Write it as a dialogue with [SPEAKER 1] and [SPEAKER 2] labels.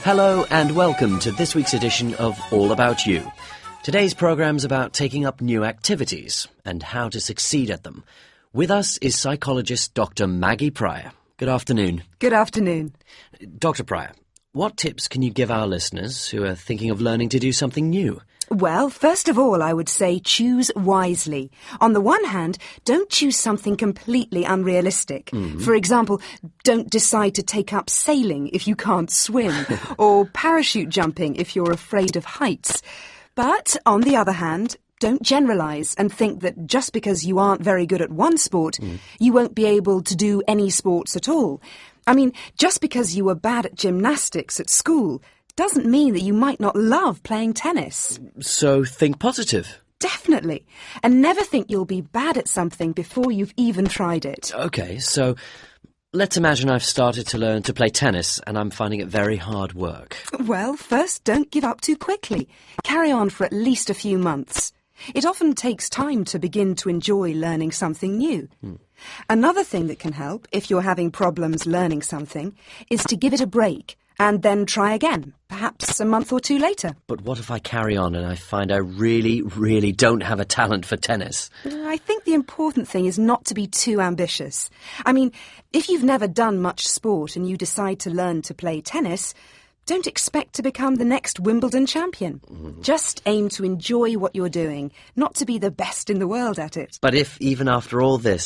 [SPEAKER 1] Hello and welcome to this week's edition of All About You. Today's programme's about taking up new activities and how to succeed at them. With us is psychologist Dr. Maggie Pryor. Good afternoon.
[SPEAKER 2] Good afternoon.
[SPEAKER 1] Dr. Pryor, what tips can you give our listeners who are thinking of learning to do something new?
[SPEAKER 2] Well, first of all, I would say choose wisely. On the one hand, don't choose something completely unrealistic. For example, don't decide to take up sailing if you can't swim, or parachute jumping if you're afraid of heights. But, on the other hand, don't generalise and think that just because you aren't very good at one sport, you won't be able to do any sports at all. I mean, just because you were bad at gymnastics at school doesn't mean that you might not love playing tennis.
[SPEAKER 1] So think positive.
[SPEAKER 2] Definitely. And never think you'll be bad at something before you've even tried it.
[SPEAKER 1] OK, so let's imagine I've started to learn to play tennis and I'm finding it very hard work.
[SPEAKER 2] Well, first, don't give up too quickly. Carry on for at least a few months. It often takes time to begin to enjoy learning something new. Another thing that can help, if you're having problems learning something, is to give it a break and then try again, perhaps a month or two later.
[SPEAKER 1] But what if I carry on and I find I really don't have a talent for tennis?
[SPEAKER 2] I think the important thing is not to be too ambitious. I mean, if you've never done much sport and you decide to learn to play tennis, don't expect to become the next Wimbledon champion. Just aim to enjoy what you're doing, not to be the best in the world at it.
[SPEAKER 1] But if, even after all this,